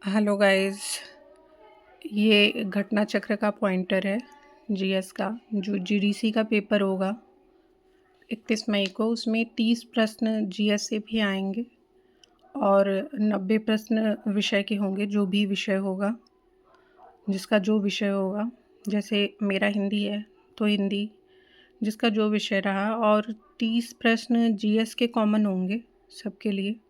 Hello guys. ये घटना चक्र का पॉइंटर है जीएस का, जो जीडीसी का पेपर होगा 31 मई को। उसमें 30 प्रश्न जीएस से भी आएंगे और 90 प्रश्न विषय के होंगे, जो भी विषय होगा, जिसका जो विषय होगा। जैसे मेरा हिंदी है तो हिंदी, जिसका जो विषय रहा। और 30 प्रश्न जीएस के कॉमन होंगे सबके लिए,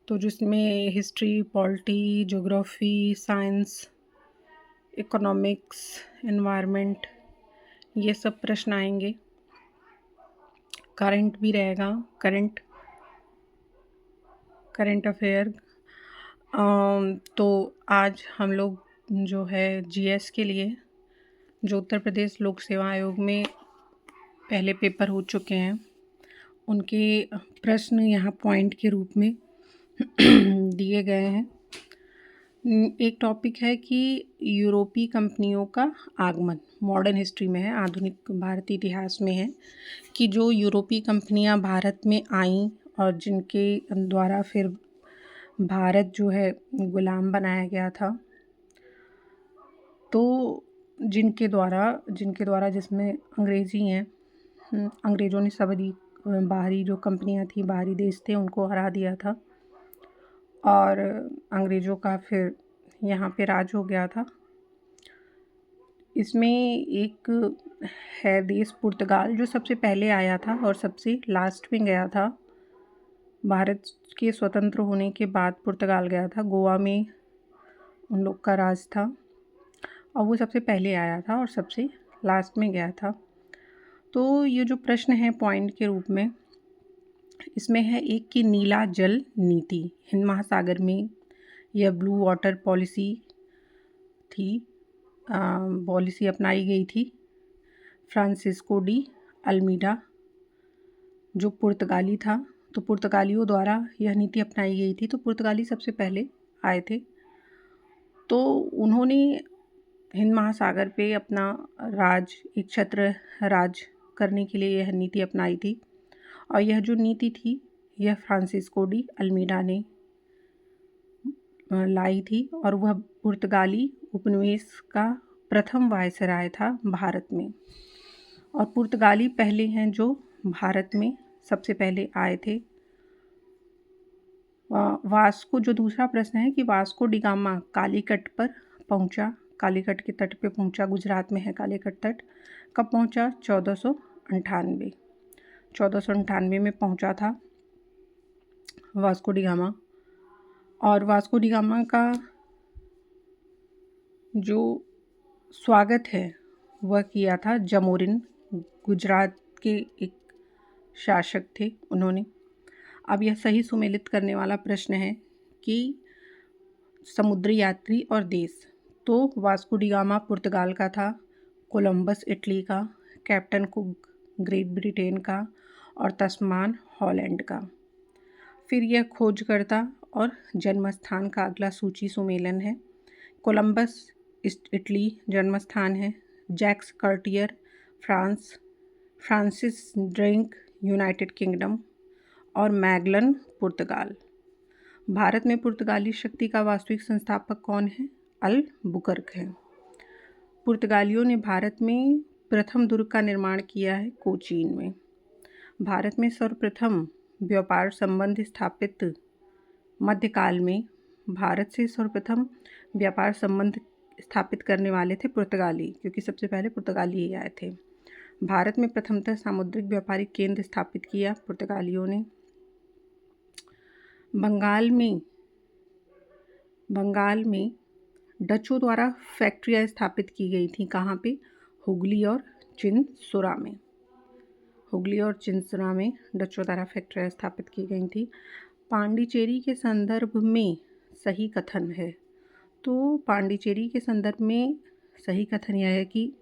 तो जिसमें history, polity, geography, science, economics, environment, ये सब प्रश्न आएंगे। करंट भी रहेगा, करंट अफेयर। तो आज हम लोग जो है जीएस के लिए, जो उत्तर प्रदेश लोक सेवा आयोग में पहले पेपर हो चुके हैं, उनके प्रश्न यहाँ पॉइंट के रूप में दिए गए हैं। एक टॉपिक है कि यूरोपीय कंपनियों का आगमन मॉडर्न हिस्ट्री में है, आधुनिक भारतीय इतिहास में है, कि जो यूरोपीय कंपनियां भारत में आईं और जिनके द्वारा फिर भारत जो है गुलाम बनाया गया था। तो जिनके द्वारा जिसमें अंग्रेजी हैं, अंग्रेज़ों ने सभी बाहरी जो कंपनियां थी, बाहरी देश थे, उनको हरा दिया था और अंग्रेज़ों का फिर यहाँ पे राज हो गया था। इसमें एक है देश पुर्तगाल, जो सबसे पहले आया था और सबसे लास्ट में गया था। भारत के स्वतंत्र होने के बाद पुर्तगाल गया था, गोवा में उन लोग का राज था, और वो सबसे पहले आया था और सबसे लास्ट में गया था। तो ये जो प्रश्न है पॉइंट के रूप में, इसमें है एक कि नीला जल नीति हिंद महासागर में यह ब्लू वाटर पॉलिसी थी, पॉलिसी अपनाई गई थी। फ्रांसिस्को डी अल्मीडा जो पुर्तगाली था, तो पुर्तगालियों द्वारा यह नीति अपनाई गई थी। तो पुर्तगाली सबसे पहले आए थे, तो उन्होंने हिंद महासागर पे अपना राज, एक छत्र राज करने के लिए यह नीति अपनाई थी। और यह जो नीति थी, यह फ्रांसिस्को डी अल्मीडा ने लाई थी, और वह पुर्तगाली उपनिवेश का प्रथम वायसराय था भारत में। और पुर्तगाली पहले हैं जो भारत में सबसे पहले आए थे। वास्को, जो दूसरा प्रश्न है कि वास्को डी गामा कालीकट पर पहुंचा, कालीकट के तट पे पहुंचा, गुजरात में है कालीकट तट। कब पहुंचा? 1498 में पहुंचा था वास्को डी गामा। और वास्को डी गामा का जो स्वागत है वह किया था जमोरिन, गुजरात के एक शासक थे उन्होंने। अब यह सही सुमेलित करने वाला प्रश्न है कि समुद्री यात्री और देश, तो वास्को डी गामा पुर्तगाल का था, कोलंबस इटली का, कैप्टन कुक ग्रेट ब्रिटेन का, और तस्मान हॉलैंड का। फिर यह खोजकर्ता और जन्मस्थान का अगला सूची सुमेलन है। कोलंबस इटली जन्मस्थान है, Jacques Cartier France, Francis Drake United Kingdom, और मैगलन पुर्तगाल। भारत में पुर्तगाली शक्ति का वास्तविक संस्थापक कौन है? अल्बुकर्क है। पुर्तगालियों ने भारत में प्रथम दुर्ग का निर्माण किया है कोचीन में। भारत में सर्वप्रथम व्यापार संबंध स्थापित मध्यकाल में भारत से सर्वप्रथम व्यापार संबंध स्थापित करने वाले थे पुर्तगाली, क्योंकि सबसे पहले पुर्तगाली ही आए थे। भारत में प्रथमतः सामुद्रिक व्यापारिक केंद्र स्थापित किया पुर्तगालियों ने। बंगाल में डचों द्वारा फैक्ट्रियाँ स्थापित की गई थी। कहाँ पे? हुगली और चिनसुरा में डचों द्वारा फैक्ट्रियाँ स्थापित की गई थी। पांडिचेरी के संदर्भ में सही कथन है, तो पांडिचेरी के संदर्भ में सही कथन यह है कि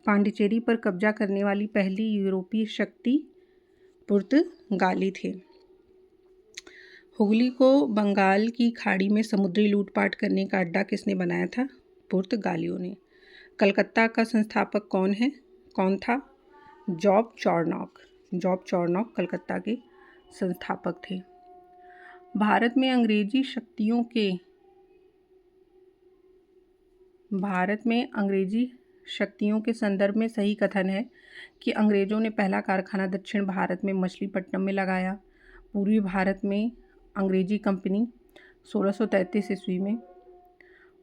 पांडिचेरी पर कब्जा करने वाली पहली यूरोपीय शक्ति पुर्तगाली थे। हुगली को बंगाल की खाड़ी में समुद्री लूटपाट करने का अड्डा किसने बनाया था? पुर्तगालियों ने। कलकत्ता का संस्थापक कौन था? जॉब चॉर्नॉक कलकत्ता के संस्थापक थे। भारत में अंग्रेजी शक्तियों के भारत में अंग्रेजी शक्तियों के संदर्भ में सही कथन है कि अंग्रेजों ने पहला कारखाना दक्षिण भारत में मछलीपट्टनम में लगाया। पूर्वी भारत में अंग्रेजी कंपनी 1633 ईस्वी में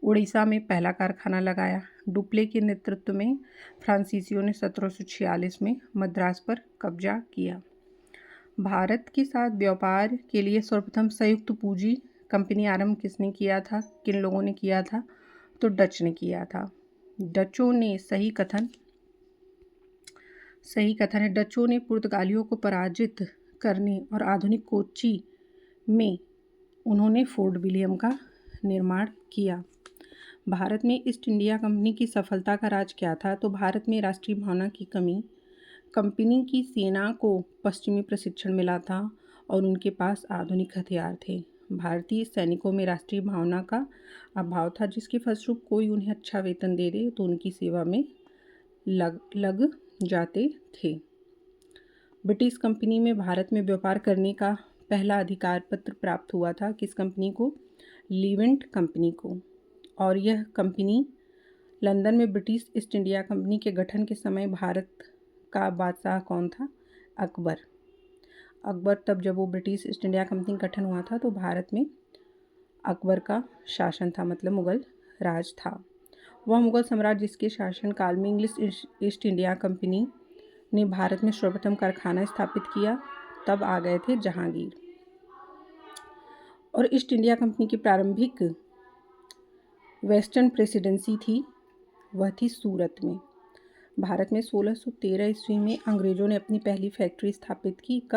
उड़ीसा में पहला कारखाना लगाया। डुप्ले के नेतृत्व में फ्रांसीसियों ने 1746 में मद्रास पर कब्जा किया। भारत के साथ व्यापार के लिए सर्वप्रथम संयुक्त पूंजी कंपनी आरंभ किसने किया था, किन लोगों ने किया था? तो डच ने किया था। डचों ने सही कथन है, डचों ने पुर्तगालियों को पराजित करने और आधुनिक कोच्चि में उन्होंने फोर्ट विलियम का निर्माण किया। भारत में ईस्ट इंडिया कंपनी की सफलता का राज क्या था? तो भारत में राष्ट्रीय भावना की कमी, कंपनी की सेना को पश्चिमी प्रशिक्षण मिला था और उनके पास आधुनिक हथियार थे। भारतीय सैनिकों में राष्ट्रीय भावना का अभाव था, जिसके फलस्वरूप कोई उन्हें अच्छा वेतन दे दे तो उनकी सेवा में लग जाते थे। ब्रिटिश कंपनी में भारत में व्यापार करने का पहला अधिकार पत्र प्राप्त हुआ था किस कंपनी को? लीवेंट कंपनी को। और यह कंपनी लंदन में ब्रिटिश ईस्ट इंडिया कंपनी के गठन के समय भारत का बादशाह कौन था? अकबर। तब जब वो ब्रिटिश ईस्ट इंडिया कंपनी गठन हुआ था तो भारत में अकबर का शासन था, मतलब मुगल राज था। वह मुगल सम्राट जिसके शासनकाल में इंग्लिश ईस्ट इंडिया कंपनी ने भारत में सर्वप्रथम कारखाना स्थापित किया, तब आ गए थे जहांगीर। और ईस्ट इंडिया कंपनी की प्रारंभिक वेस्टर्न प्रेसिडेंसी थी, वह थी सूरत में। भारत में 1613 ईस्वी में अंग्रेजों ने अपनी पहली फैक्ट्री स्थापित की। कब?